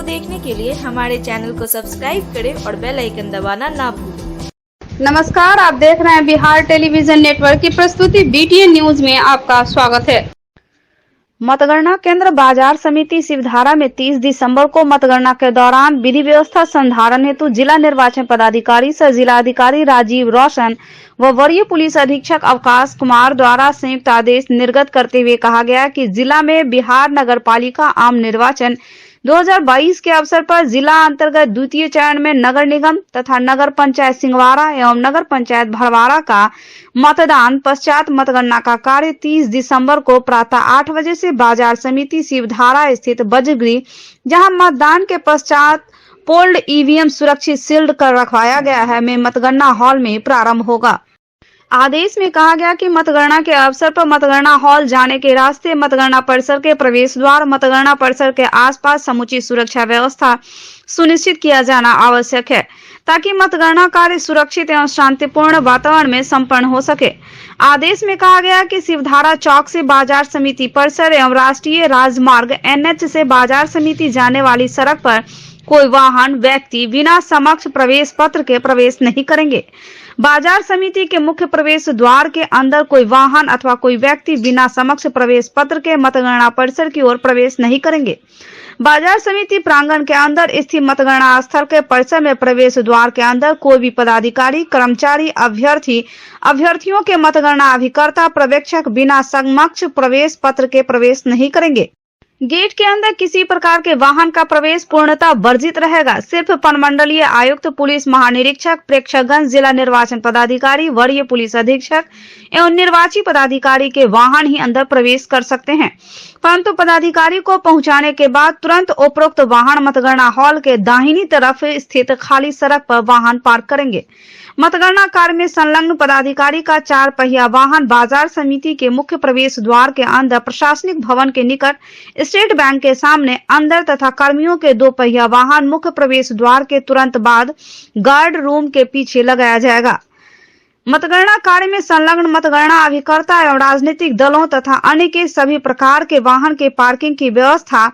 देखने के लिए हमारे चैनल को सब्सक्राइब करें और बेल आइकन दबाना ना भूलें। नमस्कार, आप देख रहे हैं बिहार टेलीविजन नेटवर्क की प्रस्तुति बीटीएन न्यूज में आपका स्वागत है। मतगणना केंद्र बाजार समिति शिवधारा में 30 दिसंबर को मतगणना के दौरान विधि व्यवस्था संधारण हेतु जिला निर्वाचन पदाधिकारी सह जिलाधिकारी राजीव रोशन व वरीय पुलिस अधीक्षक अवकाश कुमार द्वारा संयुक्त आदेश निर्गत करते हुए कहा गया कि जिला में बिहार नगर पालिका आम निर्वाचन 2022 के अवसर पर जिला अंतर्गत द्वितीय चरण में नगर निगम तथा नगर पंचायत सिंहवाड़ा एवं नगर पंचायत भड़वाड़ा का मतदान पश्चात मतगणना का कार्य 30 दिसंबर को प्रातः 8 बजे से बाजार समिति शिवधारा स्थित वज्रगृह, जहां मतदान के पश्चात पोल्ड ईवीएम सुरक्षित सील्ड कर रखवाया गया है, में मतगणना हॉल में प्रारंभ होगा। आदेश में कहा गया कि मतगणना के अवसर पर मतगणना हॉल जाने के रास्ते, मतगणना परिसर के प्रवेश द्वार, मतगणना परिसर के आसपास समुचित सुरक्षा व्यवस्था सुनिश्चित किया जाना आवश्यक है, ताकि मतगणना कार्य सुरक्षित एवं शांतिपूर्ण वातावरण में संपन्न हो सके। आदेश में कहा गया कि शिवधारा चौक से बाजार समिति परिसर एवं राष्ट्रीय राजमार्ग NH से बाजार समिति जाने वाली सड़क पर कोई वाहन व्यक्ति बिना समक्ष प्रवेश पत्र के प्रवेश नहीं करेंगे। बाजार समिति के मुख्य प्रवेश द्वार के अंदर कोई वाहन अथवा कोई व्यक्ति बिना समक्ष प्रवेश पत्र के मतगणना परिसर की ओर प्रवेश नहीं करेंगे। बाजार समिति प्रांगण के अंदर स्थित मतगणना स्थल के परिसर में प्रवेश द्वार के अंदर कोई भी पदाधिकारी, कर्मचारी, अभ्यर्थियों के मतगणना अभिकर्ता, पर्यवेक्षक बिना समक्ष प्रवेश पत्र के प्रवेश नहीं करेंगे। गेट के अंदर किसी प्रकार के वाहन का प्रवेश पूर्णतः वर्जित रहेगा। सिर्फ प्रमंडलीय आयुक्त, पुलिस महानिरीक्षक, प्रेक्षकगण, जिला निर्वाचन पदाधिकारी, वरीय पुलिस अधीक्षक एवं निर्वाची पदाधिकारी के वाहन ही अंदर प्रवेश कर सकते हैं, परंतु पदाधिकारी को पहुंचाने के बाद तुरंत उपरोक्त वाहन मतगणना हॉल के दाहिनी तरफ स्थित खाली सड़क पर वाहन पार्क करेंगे। मतगणना कार्य में संलग्न पदाधिकारी का 4 पहिया वाहन बाजार समिति के मुख्य प्रवेश द्वार के अंदर, प्रशासनिक भवन के निकट, स्टेट बैंक के सामने अंदर तथा कर्मियों के 2 पहिया वाहन मुख्य प्रवेश द्वार के तुरंत बाद गार्ड रूम के पीछे लगाया जाएगा। मतगणना कार्य में संलग्न मतगणना अभिकर्ता एवं राजनीतिक दलों तथा अन्य के सभी प्रकार के वाहन के पार्किंग की व्यवस्था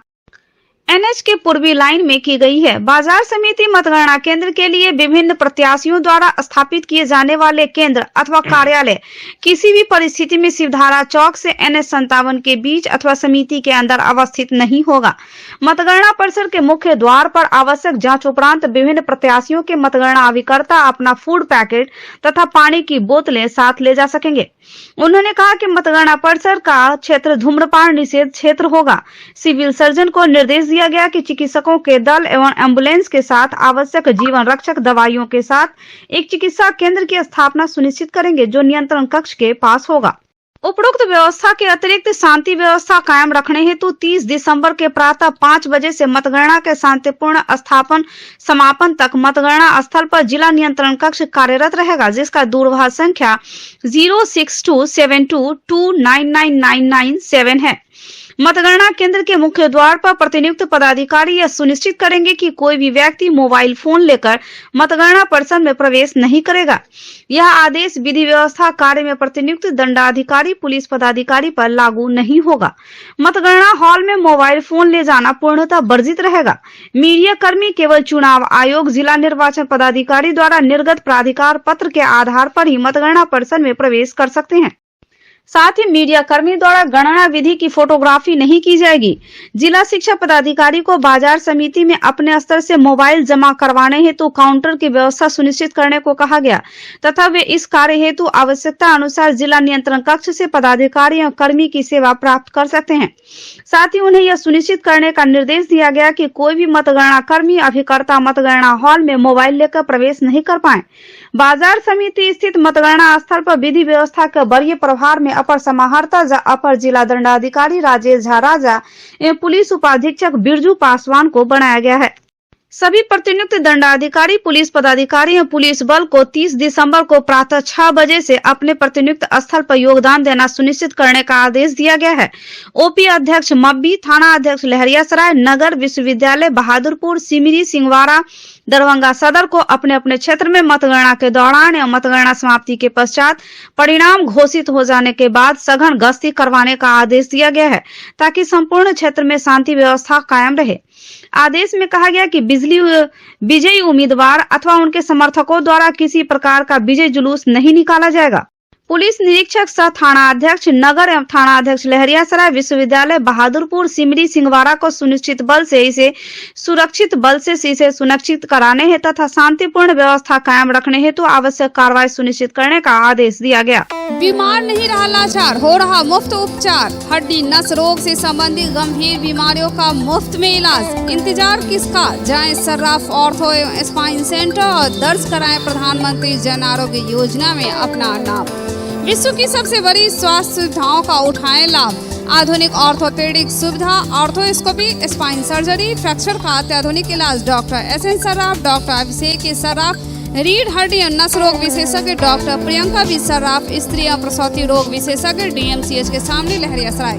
NH के पूर्वी लाइन में की गई है। बाजार समिति मतगणना केंद्र के लिए विभिन्न प्रत्याशियों द्वारा स्थापित किए जाने वाले केंद्र अथवा कार्यालय किसी भी परिस्थिति में शिवधारा चौक से NH-57 के बीच अथवा समिति के अंदर अवस्थित नहीं होगा। मतगणना परिसर के मुख्य द्वार पर आवश्यक जांच उपरांत विभिन्न प्रत्याशियों के मतगणना अभिकर्ता अपना फूड पैकेट तथा पानी की बोतलें साथ ले जा सकेंगे। उन्होंने कहा कि मतगणना परिसर का क्षेत्र धूम्रपान निषेध क्षेत्र होगा। सिविल सर्जन को निर्देश दिया गया कि चिकित्सकों के दल एवं एम्बुलेंस के साथ आवश्यक जीवन रक्षक दवाइयों के साथ एक चिकित्सा केंद्र की स्थापना सुनिश्चित करेंगे, जो नियंत्रण कक्ष के पास होगा। उपरोक्त व्यवस्था के अतिरिक्त शांति व्यवस्था कायम रखने हेतु 30 दिसंबर के प्रातः 5 बजे से मतगणना के शांतिपूर्ण समापन तक मतगणना स्थल पर जिला नियंत्रण कक्ष कार्यरत रहेगा, जिसका दूरभाष संख्या 062722999997 है। मतगणना केंद्र के मुख्य द्वार पर प्रतिनियुक्त पदाधिकारी यह सुनिश्चित करेंगे कि कोई भी व्यक्ति मोबाइल फोन लेकर मतगणना परिसर में प्रवेश नहीं करेगा। यह आदेश विधि व्यवस्था कार्य में प्रतिनियुक्त दंडाधिकारी, पुलिस पदाधिकारी पर लागू नहीं होगा। मतगणना हॉल में मोबाइल फोन ले जाना पूर्णतः वर्जित रहेगा। मीडिया कर्मी केवल चुनाव आयोग, जिला निर्वाचन पदाधिकारी द्वारा निर्गत प्राधिकार पत्र के आधार पर ही मतगणना परिसर में प्रवेश कर सकते हैं। साथ ही मीडिया कर्मी द्वारा गणना विधि की फोटोग्राफी नहीं की जाएगी। जिला शिक्षा पदाधिकारी को बाजार समिति में अपने स्तर से मोबाइल जमा करवाने हेतु काउंटर की व्यवस्था सुनिश्चित करने को कहा गया तथा वे इस कार्य हेतु आवश्यकता अनुसार जिला नियंत्रण कक्ष से पदाधिकारी और कर्मी की सेवा प्राप्त कर सकते हैं। साथ ही उन्हें यह सुनिश्चित करने का निर्देश दिया गया कि कोई भी मतगणना कर्मी अभिकर्ता मतगणना हॉल में मोबाइल लेकर प्रवेश नहीं कर पाए। बाजार समिति स्थित मतगणना स्थल पर विधि व्यवस्था के वरीय प्रभार में अपर समाहर्ता अपर जिला दंडाधिकारी राजेश झा राजा एवं पुलिस उपाधीक्षक बिरजू पासवान को बनाया गया है। सभी प्रतिनियुक्त दंडाधिकारी, पुलिस पदाधिकारी एवं पुलिस बल को 30 दिसंबर को प्रातः 6 बजे से अपने प्रतिनियुक्त स्थल पर योगदान देना सुनिश्चित करने का आदेश दिया गया है। ओपी अध्यक्ष मब्बी, थाना अध्यक्ष लहरियासराय, नगर विश्वविद्यालय बहादुरपुर, सिमरी, सिंहवाड़ा, दरभंगा सदर को अपने अपने क्षेत्र में मतगणना के दौरान एवं मतगणना समाप्ति के पश्चात परिणाम घोषित हो जाने के बाद सघन गश्ती करवाने का आदेश दिया गया है, ताकि संपूर्ण क्षेत्र में शांति व्यवस्था कायम रहे। आदेश में कहा गया कि विजयी उम्मीदवार अथवा उनके समर्थकों द्वारा किसी प्रकार का विजय जुलूस नहीं निकाला जाएगा। पुलिस निरीक्षक सह थाना अध्यक्ष नगर एवं थाना अध्यक्ष लहरियासराय विश्वविद्यालय बहादुरपुर सिमरी सिंहवाड़ा को सुनिश्चित बल से इसे सुरक्षित सुनिश्चित कराने हेतु तथा शांतिपूर्ण व्यवस्था कायम रखने हेतु आवश्यक कार्रवाई सुनिश्चित करने का आदेश दिया गया। बीमार नहीं रहा लाचार, हो रहा मुफ्त उपचार। हड्डी नस रोग से संबंधित गंभीर बीमारियों का मुफ्त में इलाज। इंतजार किसका, जाएं सर्राफ ऑर्थो एवं स्पाइन सेंटर और दर्ज कराएं प्रधानमंत्री जन आरोग्य योजना में अपना नाम। विश्व की सबसे बड़ी स्वास्थ्य सुविधाओं का उठाएं लाभ। आधुनिक ऑर्थोपेडिक सुविधा, ऑर्थोस्कोपी, स्पाइन सर्जरी, फ्रैक्चर का अत्याधुनिक इलाज। Doctor S N Sarraf, doctor Abhishek Sarraf, रीढ़ हड्डी और नस रोग विशेषज्ञ डॉक्टर प्रियंका बी सर्राफ, स्त्री और प्रसूति रोग विशेषज्ञ डीएमसीएच के सामने लहरियासराय।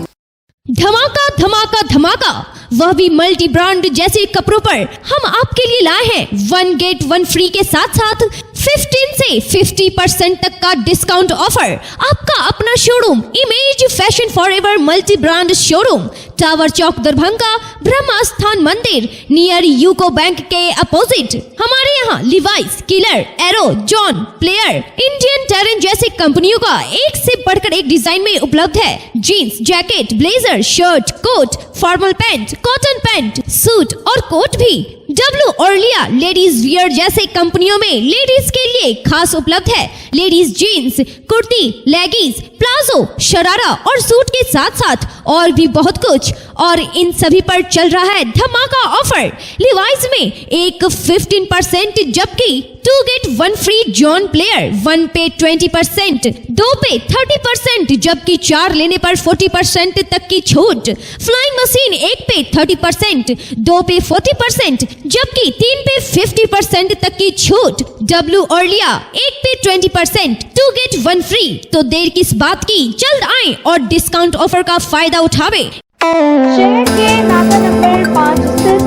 धमाका धमाका धमाका, वह भी मल्टी ब्रांड जैसे कपड़ों पर हम आपके लिए लाए हैं 1 गेट 1 फ्री के साथ साथ 15 से 50% तक का डिस्काउंट ऑफर। आपका अपना showroom image fashion forever multi brand showroom, tower Chowk Darbhanga, Brahma Sthan Mandir near UCO bank के अपोजिट। हमारे यहाँ Levi's, Killer, Arrow, John, Player, Indian Terrain जैसे कंपनियों का एक से बढ़कर एक डिजाइन में उपलब्ध है। Jeans, jacket, blazer, shirt, coat, formal pant, cotton pant, suit और कोट भी। डब्लू और लिया लेडीज वियर जैसे कंपनियों में लेडीज के लिए खास उपलब्ध है। Ladies jeans, kurti, leggings, palazzo, sharara और सूट के साथ साथ और भी बहुत कुछ। और इन सभी पर चल रहा है धमाका ऑफर। लिवाइस में एक 15% जबकि 2 गेट 1 फ्री जॉन प्लेयर, 1 पे 20%, 2 पे 30% जबकि 4 लेने पर 40% तक की छूट। फ्लाइंग मशीन 1 पे 30%, 2 पे 40% जबकि 3 पे 50% तक की छूट। डब्लू और लिया 1 पे 20%, 2 गेट 1 फ्री। तो देर किस बात की, जल्द आएं और डिस्काउंट ऑफर का फायदा उठावे। शहर के नाका नंबर 5 स्थित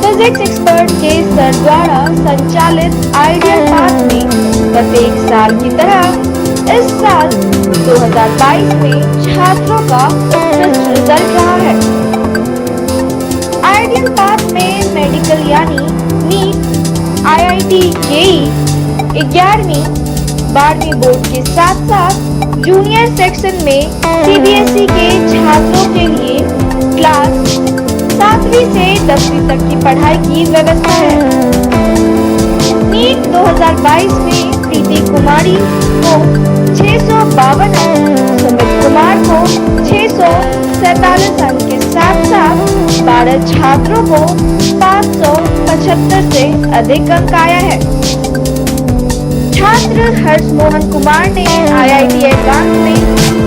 फिजिक्स एक्सपर्ट के सर द्वारा संचालित आइडियल पाथ में प्रत्येक साल की तरह इस साल 2022 में छात्रों का उत्कृष्ट रिजल्ट रहा है। आइडियल पाथ में मेडिकल यानी नीट, आईआईटी, जेई, 11वीं 12वीं बोर्ड के साथ साथ जूनियर सेक्शन में सीबीएसई के छात्रों के लिए क्लास 7वीं से 10वीं तक की पढ़ाई की व्यवस्था है। नीट 2022 में प्रीति कुमारी को 652 अंक, सुमित कुमार को 647 अंक के साथ साथ 12 छात्रों को 575 से अधिक अंक आया है। छात्र हर्ष मोहन कुमार ने आईआईटी एडवांस में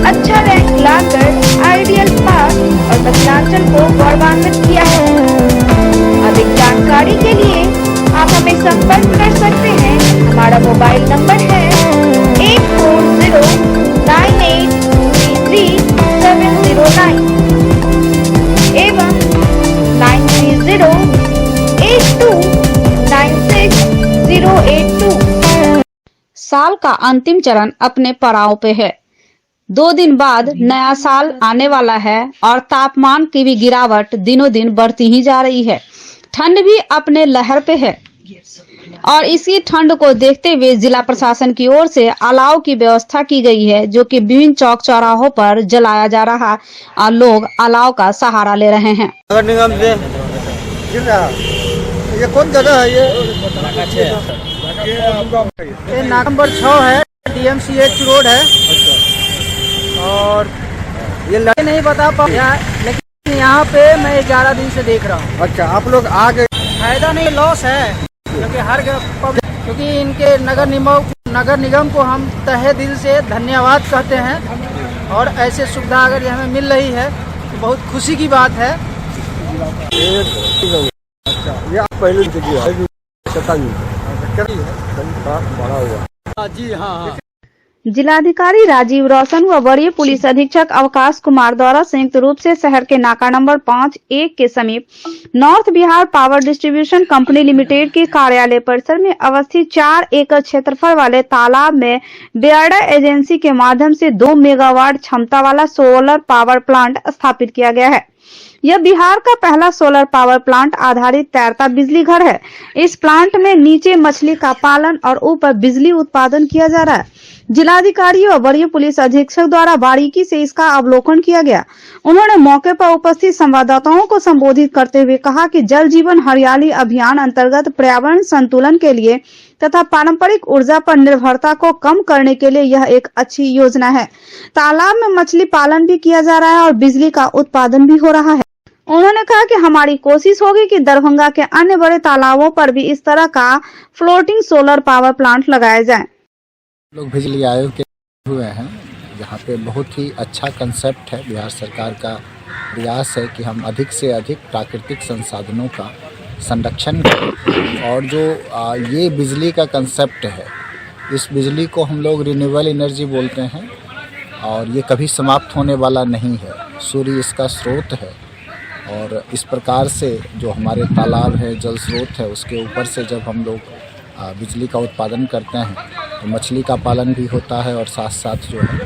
अच्छा रैंक लाकर आइडियल पास और दक्षिणांचल को गौरवान्वित किया है। अधिक जानकारी के लिए आप हमें संपर्क कर सकते हैं। हमारा मोबाइल नंबर है 8409833709 एवं 9308296082। साल का अंतिम चरण अपने पड़ाव पे है। 2 दिन बाद नया साल आने वाला है और तापमान की भी गिरावट दिनों दिन बढ़ती ही जा रही है। ठंड भी अपने लहर पे है और इसी ठंड को देखते हुए जिला प्रशासन की ओर से अलाव की व्यवस्था की गई है, जो कि विभिन्न चौक चौराहों पर जलाया जा रहा है और लोग अलाव का सहारा ले रहे हैं। नगर निगम से ये कौन जगह है? ये नाका नंबर 6 है, डीएमसीएच रोड है। और ये लड़के नहीं बता पाया, लेकिन यहाँ पे मैं 11 दिन से देख रहा हूँ। अच्छा, आप लोग आ गए? फायदा नहीं, लॉस है, क्योंकि इनके नगर निगम को हम तहे दिल से धन्यवाद कहते हैं। और ऐसे सुविधा अगर हमें मिल रही है तो बहुत खुशी की बात है। अच्छा, ये आप पहले बड़ा हुआ। जी हाँ। जिलाधिकारी राजीव रोशन व वरीय पुलिस अधीक्षक अवकाश कुमार द्वारा संयुक्त रूप से शहर के नाका नंबर 5-1 के समीप north Bihar power distribution company limited के कार्यालय परिसर में अवस्थित 4 एकड़ क्षेत्रफल वाले तालाब में बेयरडा एजेंसी के माध्यम से 2 मेगावाट क्षमता वाला सोलर पावर प्लांट स्थापित किया गया है। यह बिहार का पहला सोलर पावर प्लांट आधारित तैरता बिजली घर है। इस प्लांट में नीचे मछली का पालन और ऊपर बिजली उत्पादन किया जा रहा है। जिलाधिकारी और वरीय पुलिस अधीक्षक द्वारा बारीकी से इसका अवलोकन किया गया। उन्होंने मौके पर उपस्थित संवाददाताओं को संबोधित करते हुए कहा कि जल जीवन हरियाली अभियान अंतर्गत पर्यावरण संतुलन के लिए तथा पारंपरिक ऊर्जा पर निर्भरता को कम करने के लिए यह एक अच्छी योजना है। तालाब में मछली पालन भी किया जा रहा है और बिजली का उत्पादन भी हो रहा है। उन्होंने कहा कि हमारी कोशिश होगी कि दरभंगा के अन्य बड़े तालाबों पर भी इस तरह का फ्लोटिंग सोलर पावर प्लांट लगाया जाए। लोग बिजली आयोग के हुए हैं, यहाँ पे बहुत ही अच्छा कंसेप्ट है। बिहार सरकार का प्रयास है कि हम अधिक से अधिक प्राकृतिक संसाधनों का संरक्षण करें और जो ये बिजली का कंसेप्ट है, इस बिजली को हम लोग रिन्यूएबल एनर्जी बोलते हैं और ये कभी समाप्त होने वाला नहीं है। सूर्य इसका स्रोत है और इस प्रकार से जो हमारे तालाब है, जल स्रोत है, उसके ऊपर से जब हम लोग बिजली का उत्पादन करते हैं तो मछली का पालन भी होता है और साथ साथ जो है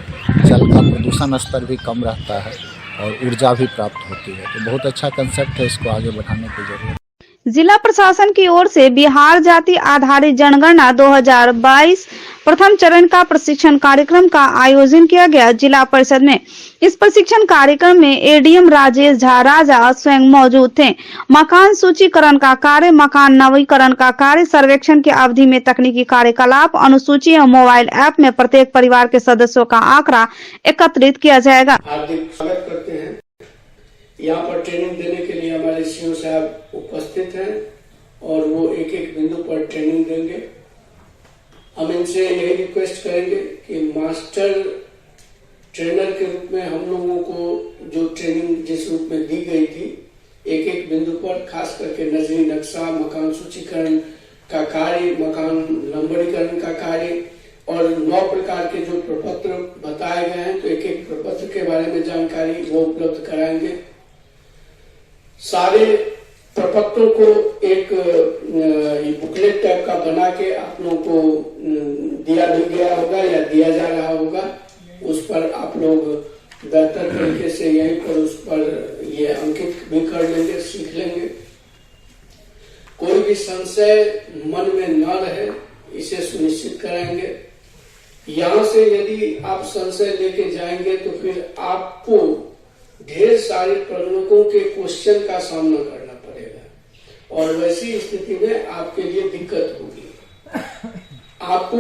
जल का प्रदूषण स्तर भी कम रहता है और ऊर्जा भी प्राप्त होती है। तो बहुत अच्छा कंसेप्ट है, इसको आगे बढ़ाने की जरूरत है। जिला प्रशासन की ओर से बिहार जाति आधारित जनगणना 2022 प्रथम चरण का प्रशिक्षण कार्यक्रम का आयोजन किया गया जिला परिषद में। इस प्रशिक्षण कार्यक्रम में एडीएम राजेश झा राजा स्वयं मौजूद थे। मकान सूचीकरण का कार्य, मकान नवीकरण का कार्य, सर्वेक्षण की अवधि में तकनीकी कार्यकलाप, अनुसूची एवं मोबाइल ऐप में प्रत्येक परिवार के सदस्यों का आंकड़ा एकत्रित किया जाएगा। हार्दिक स्वागत करते हैं। यहाँ पर ट्रेनिंग देने के लिए हमारे सीओ साहब उपस्थित हैं और वो एक एक बिंदु पर ट्रेनिंग देंगे। हम इनसे यही रिक्वेस्ट करेंगे कि मास्टर ट्रेनर के रूप में हम लोगों को जो ट्रेनिंग जिस रूप में दी गई थी, एक एक बिंदु पर खास करके नजरी नक्शा, मकान सूचीकरण का कार्य, मकान नंबरीकरण का कार्य और 9 प्रकार के जो प्रपत्र बताए गए हैं, तो एक एक प्रपत्र के बारे में जानकारी वो उपलब्ध कराएंगे। सारे प्रपत्रों को एक बुकलेट टाइप का बना के आप लोगों को दिया भी गया होगा या दिया जा रहा होगा। उस पर आप लोग बेहतर तरीके से यहीं पर उस पर ये अंकित भी कर लेंगे, सीख लेंगे। कोई भी संशय मन में न रहे, इसे सुनिश्चित कराएंगे। यहाँ से यदि आप संशय लेके जाएंगे तो फिर आपको ढेर सारे प्रश्नों के क्वेश्चन का सामना करना पड़ेगा और वैसी स्थिति में आपके लिए दिक्कत होगी। आपको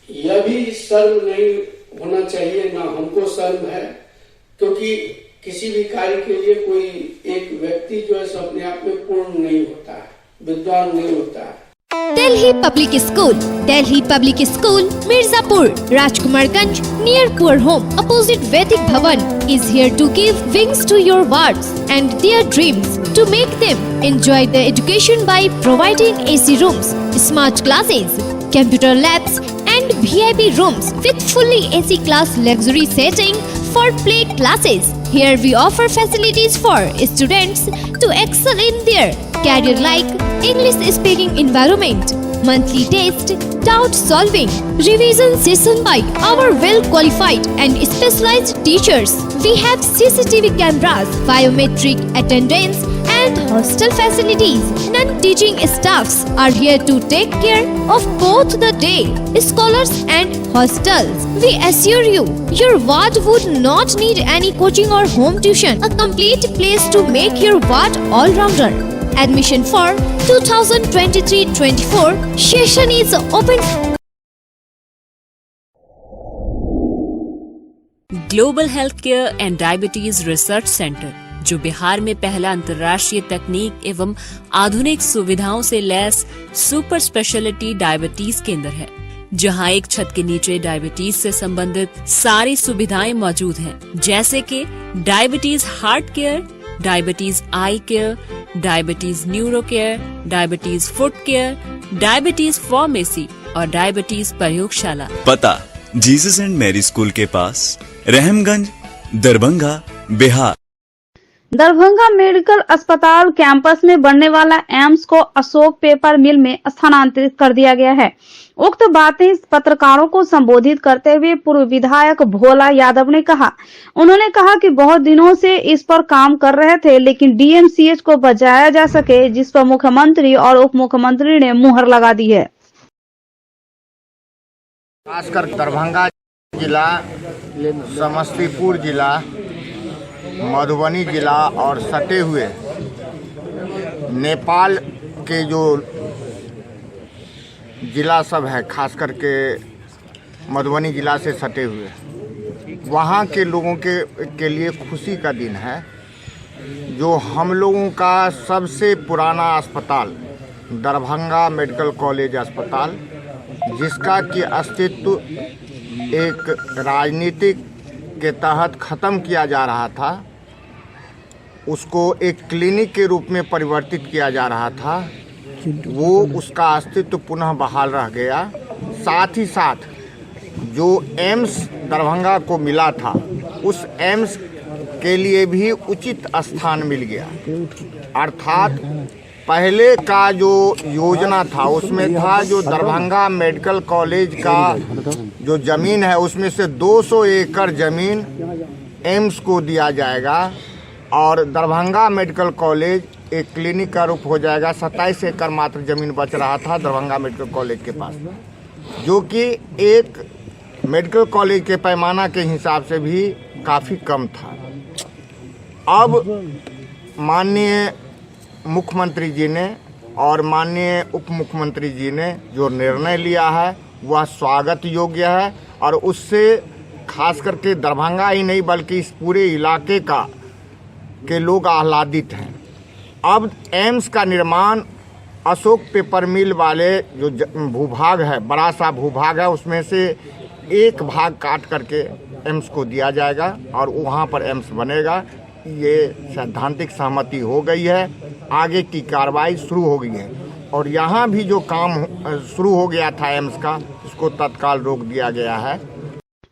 यह भी शर्म नहीं होना चाहिए, ना हमको शर्म है, क्योंकि किसी भी कार्य के लिए कोई एक व्यक्ति जो है सो अपने आप में पूर्ण नहीं होता है, विद्वान नहीं होता है। Delhi Public School, Mirzapur, Rajkumarganj, near Poor Home, opposite Vedic Bhavan, is here to give wings to your words and their dreams to make them enjoy the education by providing AC rooms, smart classes, computer labs, and VIP rooms with fully AC class luxury setting for play classes. Here we offer facilities for students to excel in their career like English speaking environment, monthly test, doubt solving, revision session by our well qualified and specialized teachers. We have CCTV cameras, biometric attendance and hostel facilities. Non-teaching staffs are here to take care of both the day scholars and hostels. We assure you, your ward would not need any coaching or home tuition. A complete place to make your ward all-rounder. Admission for 2023-24 session is open. Global health care and diabetes research centre, जो बिहार में पहला अंतर्राष्ट्रीय तकनीक एवं आधुनिक सुविधाओं से lace super speciality diabetes केंद्र है, जहां एक छत के नीचे डायबिटीज से संबंधित सारी सुविधाएं मौजूद हैं, जैसे कि diabetes heart care, diabetes eye care, diabetes neuro care, diabetes foot care, diabetes pharmacy और डायबिटीज प्रयोगशाला। पता जीसस एंड मैरी स्कूल के पास, रहमगंज, दरभंगा, बिहार। दरभंगा मेडिकल अस्पताल कैंपस में बनने वाला एम्स को अशोक पेपर मिल में स्थानांतरित कर दिया गया है। उक्त बातें पत्रकारों को संबोधित करते हुए पूर्व विधायक भोला यादव ने कहा। उन्होंने कहा कि बहुत दिनों से इस पर काम कर रहे थे, लेकिन डीएमसीएच को बचाया जा सके, जिस पर मुख्यमंत्री और उप मुख्यमंत्री ने मुहर लगा दी है। खासकर दरभंगा जिला, समस्तीपुर जिला, मधुबनी जिला और सटे हुए नेपाल के जो जिला सब है, खास करके मधुबनी जिला से सटे हुए, वहाँ के लोगों के लिए खुशी का दिन है। जो हम लोगों का सबसे पुराना अस्पताल दरभंगा मेडिकल कॉलेज अस्पताल, जिसका कि अस्तित्व एक राजनीतिक के तहत ख़त्म किया जा रहा था, उसको एक क्लिनिक के रूप में परिवर्तित किया जा रहा था, वो उसका अस्तित्व पुनः बहाल रह गया। साथ ही साथ जो एम्स दरभंगा को मिला था, उस एम्स के लिए भी उचित स्थान मिल गया। अर्थात पहले का जो योजना था उसमें था जो दरभंगा मेडिकल कॉलेज का जो ज़मीन है उसमें से 200 एकड़ ज़मीन एम्स को दिया जाएगा और दरभंगा मेडिकल कॉलेज एक क्लिनिक का रूप हो जाएगा। 27 एकड़ मात्र ज़मीन बच रहा था दरभंगा मेडिकल कॉलेज के पास, जो कि एक मेडिकल कॉलेज के पैमाना के हिसाब से भी काफ़ी कम था। अब माननीय मुख्यमंत्री जी ने और माननीय उप मुख्यमंत्री जी ने जो निर्णय लिया है वह स्वागत योग्य है और उससे खास करके दरभंगा ही नहीं बल्कि इस पूरे इलाके के लोग आह्लादित हैं। अब एम्स का निर्माण अशोक पेपर मिल वाले जो भूभाग है, बड़ा सा भूभाग है, उसमें से एक भाग काट करके एम्स को दिया जाएगा और वहाँ पर एम्स बनेगा। ये सैद्धांतिक सहमति हो गई है, आगे की कार्रवाई शुरू हो गई है और यहाँ भी जो काम शुरू हो गया था एम्स का, उसको तत्काल रोक दिया गया है।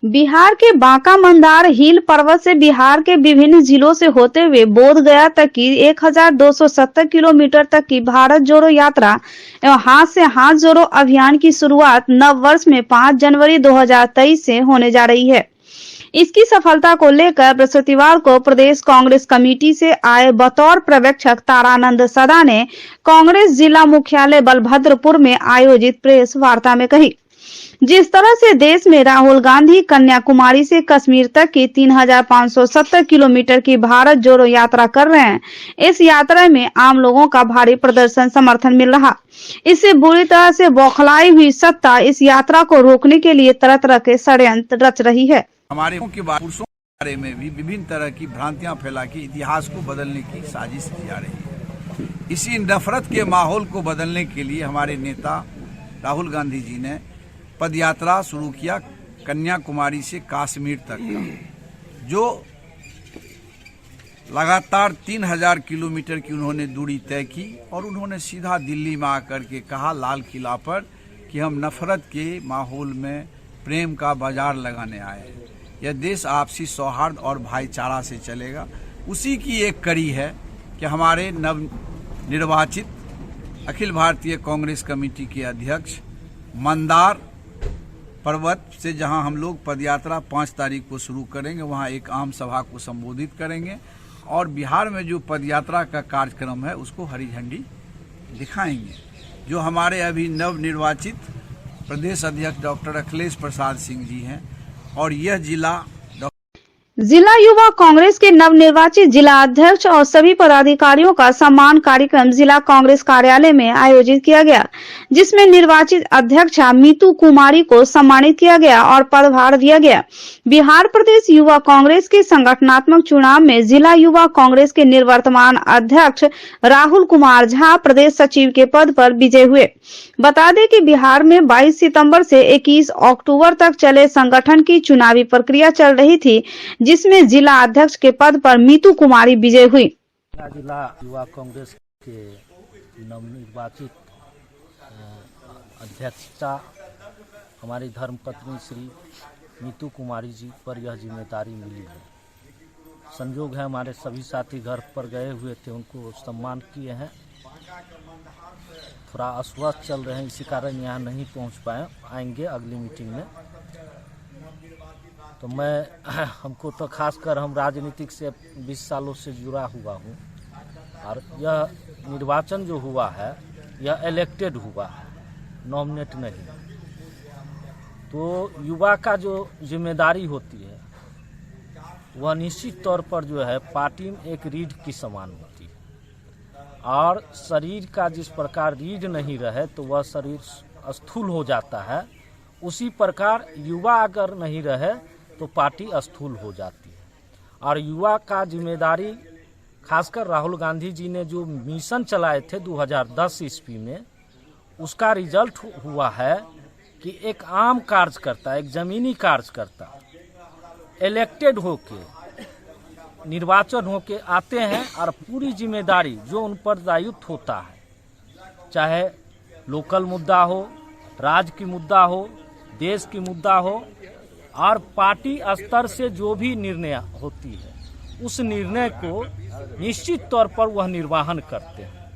बिहार के बांका मंदार हिल पर्वत से बिहार के विभिन्न जिलों से होते हुए बोध गया तक की 1270 किलोमीटर तक की भारत जोड़ो यात्रा एवं हाथ से हाथ जोड़ो अभियान की शुरुआत नव वर्ष में 5 जनवरी 2023 से होने जा रही है। इसकी सफलता को लेकर बृहस्पतिवार को प्रदेश कांग्रेस कमेटी से आए बतौर पर्यवेक्षक तारानंद सदा ने कांग्रेस जिला मुख्यालय बलभद्रपुर में आयोजित प्रेस वार्ता में कही। जिस तरह से देश में राहुल गांधी कन्याकुमारी से कश्मीर तक की 3570 किलोमीटर की भारत जोड़ो यात्रा कर रहे हैं, इस यात्रा में आम लोगों का भारी प्रदर्शन समर्थन मिल रहा। इससे बुरी तरह से बौखलाई हुई सत्ता इस यात्रा को रोकने के लिए तरह तरह के षड्यंत्र रच रही है। हमारे पुरुषों के बारे में भी विभिन्न तरह की भ्रांतियां फैला के इतिहास को बदलने की साजिश की जा रही है। इसी नफरत के माहौल को बदलने के लिए हमारे नेता राहुल गांधी जी ने पदयात्रा शुरू किया कन्याकुमारी से कश्मीर तक, जो लगातार 3000 किलोमीटर की उन्होंने दूरी तय की और उन्होंने सीधा दिल्ली में आकर के कहा लाल किला पर कि हम नफरत के माहौल में प्रेम का बाजार लगाने आए हैं। यह देश आपसी सौहार्द और भाईचारा से चलेगा। उसी की एक कड़ी है कि हमारे नव निर्वाचित अखिल भारतीय कांग्रेस कमेटी के अध्यक्ष मंदार पर्वत से जहां हम लोग पदयात्रा 5 तारीख को शुरू करेंगे, वहां एक आम सभा को संबोधित करेंगे और बिहार में जो पदयात्रा का कार्यक्रम है उसको हरी झंडी दिखाएंगे। जो हमारे अभी नव निर्वाचित प्रदेश अध्यक्ष डॉक्टर अखिलेश प्रसाद सिंह जी हैं और यह जिला युवा कांग्रेस के नवनिर्वाचित जिला अध्यक्ष और सभी पदाधिकारियों का सम्मान कार्यक्रम जिला कांग्रेस कार्यालय में आयोजित किया गया, जिसमें निर्वाचित अध्यक्षा मीतू कुमारी को सम्मानित किया गया और पदभार दिया गया। बिहार प्रदेश युवा कांग्रेस के संगठनात्मक चुनाव में जिला युवा कांग्रेस के निवर्तमान अध्यक्ष राहुल कुमार झा प्रदेश सचिव के पद पर विजय हुए। बता दें कि बिहार में 22 सितंबर से 21 अक्टूबर तक चले संगठन की चुनावी प्रक्रिया चल रही थी, जिसमें जिला अध्यक्ष के पद पर मीतू कुमारी विजय हुई। जिला युवा कांग्रेस के नवनिर्वाचित अध्यक्षता हमारी धर्मपत्नी श्री नीतू कुमारी जी पर यह जिम्मेदारी मिली है। संयोग है हमारे सभी साथी घर पर गए हुए थे, उनको सम्मान किए हैं। थोड़ा अस्वस्थ चल रहे हैं, इसी कारण यहाँ नहीं पहुँच पाए, आएंगे अगली मीटिंग में। तो हमको तो खासकर हम राजनीतिक से 20 सालों से जुड़ा हुआ हूँ, और यह निर्वाचन जो हुआ है यह इलेक्टेड हुआ है, नॉमिनेट नहीं। तो युवा का जो जिम्मेदारी होती है वह निश्चित तौर पर जो है पार्टी में एक रीढ़ की समान होती है, और शरीर का जिस प्रकार रीढ़ नहीं रहे तो वह शरीर स्थूल हो जाता है, उसी प्रकार युवा अगर नहीं रहे तो पार्टी स्थूल हो जाती है। और युवा का जिम्मेदारी खासकर राहुल गांधी जी ने जो मिशन चलाए थे 2010 ईस्वी में, उसका रिजल्ट हुआ है कि एक आम कार्यकर्ता, एक जमीनी कार्यकर्ता इलेक्टेड होके, निर्वाचन होके आते हैं और पूरी जिम्मेदारी जो उन पर दायित्व होता है, चाहे लोकल मुद्दा हो, राज्य की मुद्दा हो, देश की मुद्दा हो, और पार्टी स्तर से जो भी निर्णय होती है उस निर्णय को निश्चित तौर पर वह निर्वहन करते हैं।